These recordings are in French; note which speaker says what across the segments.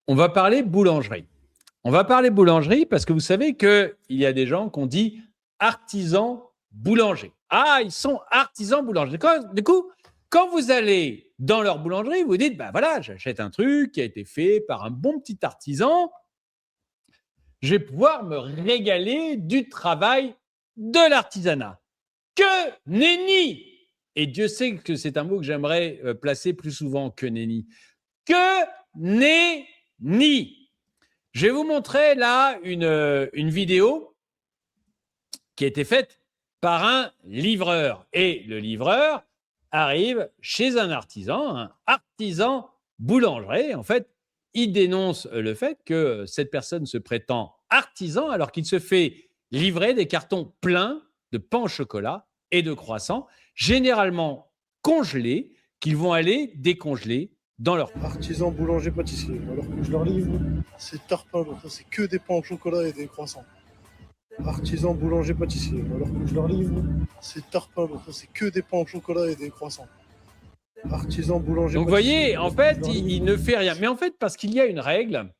Speaker 1: On va parler boulangerie. On va parler boulangerie parce que vous savez qu'il y a des gens qu'on dit artisans boulangers. Ah, ils sont artisans boulangers. Du coup, quand vous allez dans leur boulangerie, vous dites, ben voilà, j'achète un truc qui a été fait par un bon petit artisan. Je vais pouvoir me régaler du travail de l'artisanat. Que nenni! Et Dieu sait que c'est un mot que j'aimerais placer plus souvent que nenni. Que nenni! Je vais vous montrer là une vidéo qui a été faite par un livreur. Et le livreur arrive chez un artisan boulanger. En fait, il dénonce le fait que cette personne se prétend artisan alors qu'il se fait livrer des cartons pleins de pain au chocolat et de croissants, généralement congelés, qu'ils vont aller décongeler dans leur...
Speaker 2: Artisan boulanger pâtissier. Alors que je leur livre, c'est tarpin, c'est que des pains au chocolat et des croissants. Artisan boulanger pâtissier. Alors que je leur livre, c'est tarpin, c'est que des pains au chocolat et des croissants. Artisan boulanger.
Speaker 1: Donc vous voyez, en fait, il ne fait rien. Mais en fait, parce qu'il y a une règle.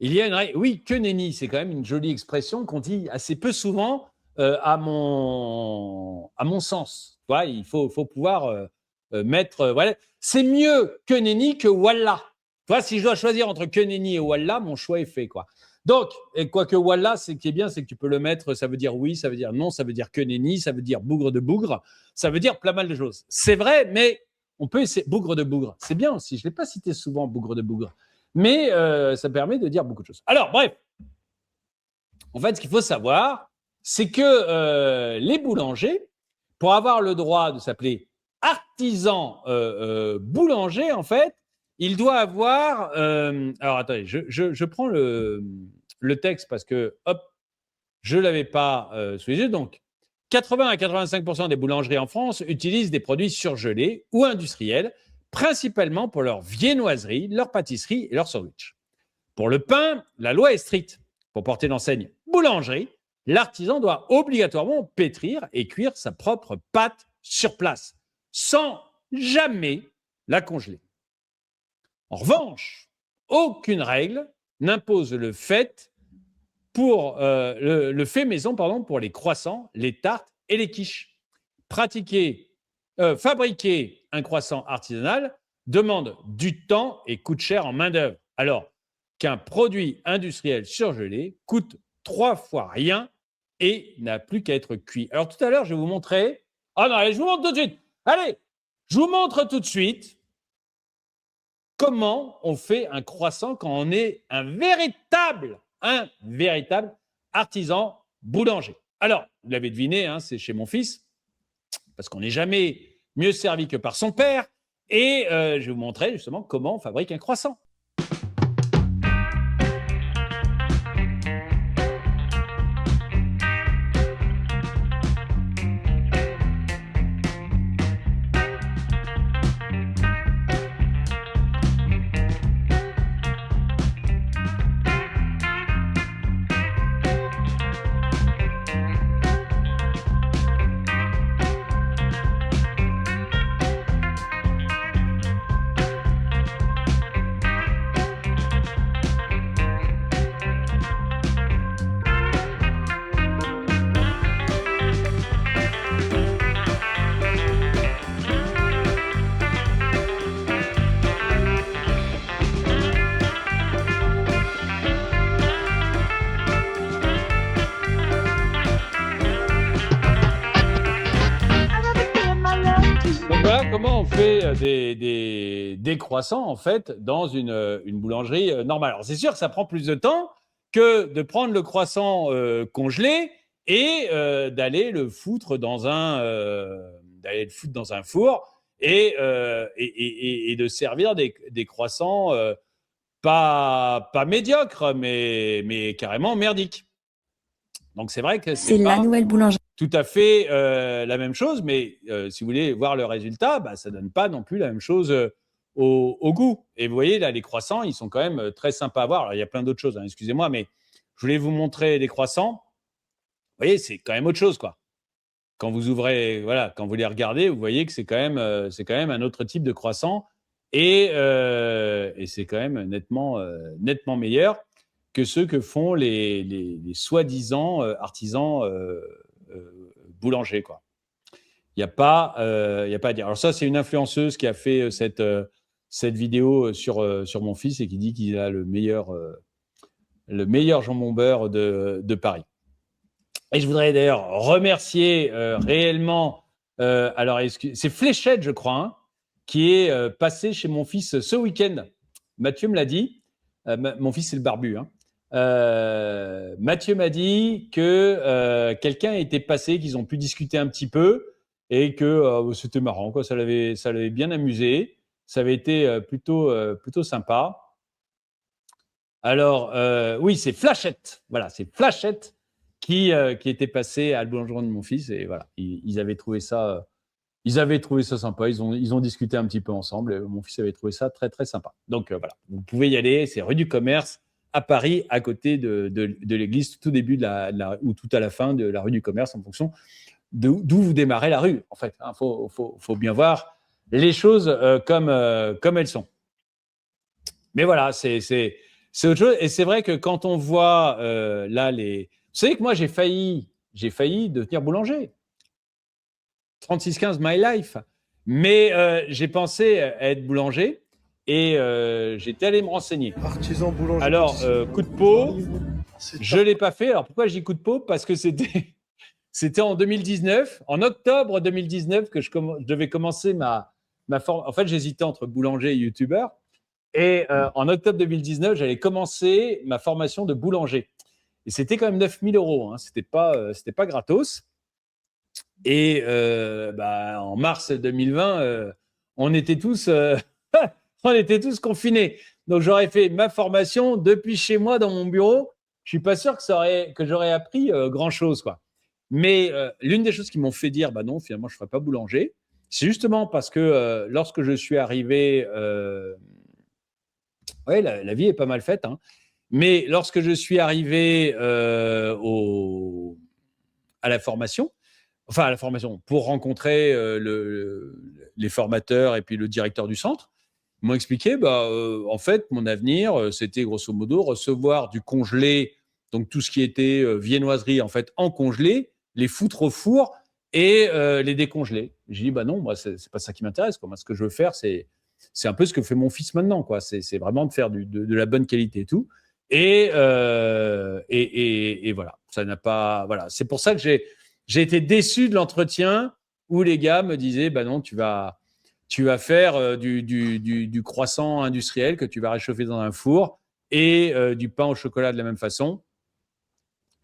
Speaker 1: Oui, que nenni, c'est quand même une jolie expression qu'on dit assez peu souvent à mon sens. Ouais, il faut pouvoir mettre. Voilà. C'est mieux que nenni que wallah. Toi, si je dois choisir entre que nenni et wallah, mon choix est fait, quoi. Donc, et quoique wallah, ce qui est bien, c'est que tu peux le mettre, ça veut dire oui, ça veut dire non, ça veut dire que nenni, ça veut dire bougre de bougre, ça veut dire plein mal de choses. C'est vrai, mais on peut essayer. Bougre de bougre, c'est bien aussi. Je ne l'ai pas cité souvent, bougre de bougre. Mais ça permet de dire beaucoup de choses. Alors, bref. En fait, ce qu'il faut savoir, c'est que les boulangers, pour avoir le droit de s'appeler artisan boulanger, en fait, il doit avoir... alors, attendez, je prends le texte parce que, hop, je ne l'avais pas sous les yeux. Donc, 80 à 85% des boulangeries en France utilisent des produits surgelés ou industriels, principalement pour leurs viennoiseries, leurs pâtisseries et leurs sandwichs. Pour le pain, la loi est stricte. Pour porter l'enseigne boulangerie, l'artisan doit obligatoirement pétrir et cuire sa propre pâte sur place, sans jamais la congeler. En revanche, aucune règle n'impose le fait maison pour les croissants, les tartes et les quiches. Fabriquer un croissant artisanal demande du temps et coûte cher en main-d'œuvre, alors qu'un produit industriel surgelé coûte 3 fois rien et n'a plus qu'à être cuit. Alors tout à l'heure, je vais vous montrer... Ah non, allez, je vous montre tout de suite. Allez, je vous montre tout de suite comment on fait un croissant quand on est un véritable artisan boulanger. Alors, vous l'avez deviné, hein, c'est chez mon fils, parce qu'on n'est jamais mieux servi que par son père. Et je vais vous montrer justement comment on fabrique un croissant. Voilà comment on fait des croissants en fait dans une boulangerie normale. Alors c'est sûr que ça prend plus de temps que de prendre le croissant congelé et d'aller le foutre dans un four et de servir des croissants pas médiocres mais carrément merdiques. Donc c'est vrai que
Speaker 3: c'est la nouvelle boulangerie.
Speaker 1: Tout à fait la même chose, mais si vous voulez voir le résultat, ça ne donne pas non plus la même chose au goût. Et vous voyez, là, les croissants, ils sont quand même très sympas à voir. Alors, il y a plein d'autres choses, hein, excusez-moi, mais je voulais vous montrer les croissants. Vous voyez, c'est quand même autre chose, quoi. Quand vous ouvrez, voilà, quand vous les regardez, vous voyez que c'est quand même un autre type de croissant. Et c'est quand même nettement meilleur que ceux que font les soi-disant artisans boulangers, quoi. Il n'y a pas à dire. Alors ça, c'est une influenceuse qui a fait cette vidéo sur mon fils et qui dit qu'il a le meilleur jambon beurre de Paris. Et je voudrais d'ailleurs remercier réellement, alors c'est Fléchette, je crois, hein, qui est passé chez mon fils ce week-end. Mathieu me l'a dit. Mon fils, c'est le barbu. Hein. Mathieu m'a dit que quelqu'un était passé, qu'ils ont pu discuter un petit peu et que c'était marrant, quoi. Ça l'avait bien amusé. Ça avait été plutôt sympa. Alors, oui, c'est Flashette. Voilà, c'est Flashette qui était passé à la boulangerie de mon fils. Et voilà, ils avaient trouvé ça sympa. Ils ont discuté un petit peu ensemble. Et mon fils avait trouvé ça très, très sympa. Donc, voilà, vous pouvez y aller. C'est rue du Commerce à Paris, à côté de l'église, tout début ou tout à la fin de la rue du Commerce, en fonction d'où vous démarrez la rue. En fait, il faut bien voir les choses comme elles sont. Mais voilà, c'est autre chose. Et c'est vrai que quand on voit là Vous savez que moi, j'ai failli devenir boulanger. 3615 My Life. Mais j'ai pensé à être boulanger et j'étais allé me renseigner.
Speaker 2: Artisan boulanger.
Speaker 1: Alors, coup de peau, je ne l'ai pas fait. Alors, pourquoi je dis coup de peau? Parce que c'était en 2019, en octobre 2019, que je devais commencer ma formation. En fait, j'hésitais entre boulanger et youtubeur. Et en octobre 2019, j'allais commencer ma formation de boulanger. Et c'était quand même 9 000 €. Hein. C'était pas gratos. Et en mars 2020, on était tous confinés. Donc, j'aurais fait ma formation depuis chez moi dans mon bureau. Je suis pas sûr que j'aurais appris grand-chose, quoi. Mais l'une des choses qui m'ont fait dire, non, finalement, je ne ferai pas boulanger, c'est justement parce que lorsque je suis arrivé, la vie est pas mal faite, hein, mais lorsque je suis arrivé à la formation, pour rencontrer les formateurs et puis le directeur du centre, ils m'ont expliqué, en fait, mon avenir, c'était grosso modo recevoir du congelé, donc tout ce qui était viennoiserie, en fait, en congelé, les foutre au four et les décongeler. J'ai dit, non, moi, c'est pas ça qui m'intéresse. Moi, ce que je veux faire, c'est un peu ce que fait mon fils maintenant, quoi. C'est vraiment de faire de la bonne qualité et tout. Et voilà, ça n'a pas. Voilà, c'est pour ça que j'ai été déçu de l'entretien où les gars me disaient, non, tu vas faire du croissant industriel que tu vas réchauffer dans un four et du pain au chocolat de la même façon.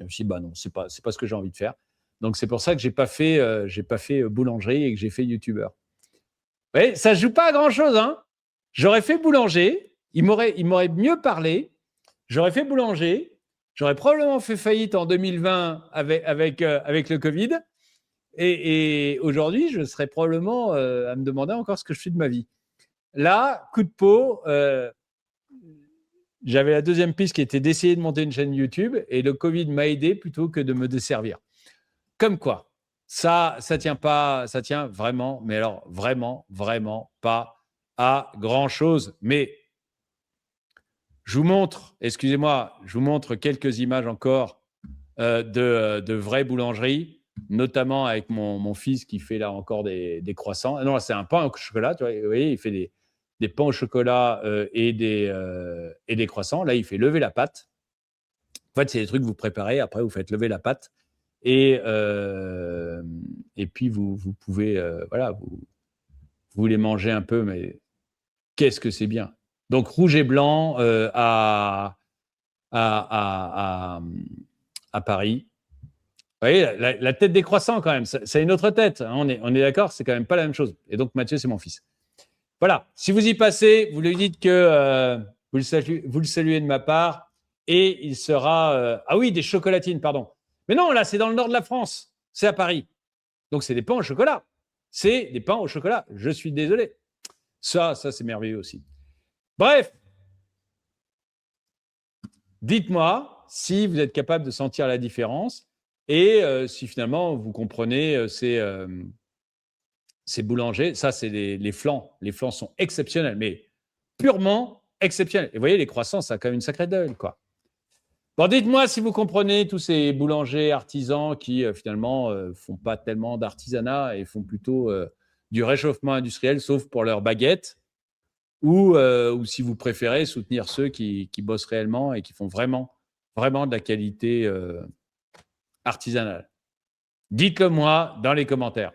Speaker 1: Et je me suis dit, non, c'est pas ce que j'ai envie de faire. Donc, c'est pour ça que j'ai pas fait boulangerie et que j'ai fait youtubeur. Ouais, ça joue pas à grand-chose, hein. J'aurais fait boulanger, il m'aurait mieux parlé. J'aurais fait boulanger, j'aurais probablement fait faillite en 2020 avec le Covid. Et aujourd'hui, je serais probablement à me demander encore ce que je fais de ma vie. Là, coup de peau, j'avais la deuxième piste qui était d'essayer de monter une chaîne YouTube et le Covid m'a aidé plutôt que de me desservir. Comme quoi, ça tient pas, ça tient vraiment, mais alors vraiment, vraiment pas à grand-chose. Mais je vous montre, excusez-moi, quelques images encore de vraies boulangeries, notamment avec mon fils qui fait là encore des croissants. Ah non, c'est un pain au chocolat, tu vois, vous voyez, il fait des pains au chocolat et des croissants. Là, il fait lever la pâte. En fait, c'est des trucs que vous préparez, après vous faites lever la pâte et puis vous pouvez, vous les mangez un peu, mais qu'est-ce que c'est bien. Donc, rouge et blanc à Paris. Vous voyez, la tête des croissants, quand même, c'est une autre tête. Hein, on est d'accord, c'est quand même pas la même chose. Et donc, Mathieu, c'est mon fils. Voilà. Si vous y passez, vous lui dites que vous le saluez de ma part et il sera... ah oui, des chocolatines, pardon. Mais non, là, c'est dans le nord de la France. C'est à Paris. Donc, c'est des pains au chocolat. C'est des pains au chocolat. Je suis désolé. Ça, c'est merveilleux aussi. Bref, dites-moi si vous êtes capable de sentir la différence et si finalement vous comprenez ces ces boulangers, ça, c'est les flancs. Les flancs sont exceptionnels, mais purement exceptionnels. Et vous voyez, les croissants, ça a quand même une sacrée gueule, quoi. Bon, dites-moi si vous comprenez tous ces boulangers artisans qui, finalement, font pas tellement d'artisanat et font plutôt du réchauffement industriel, sauf pour leurs baguettes, ou si vous préférez soutenir ceux qui bossent réellement et qui font vraiment de la qualité artisanale. Dites-le moi dans les commentaires.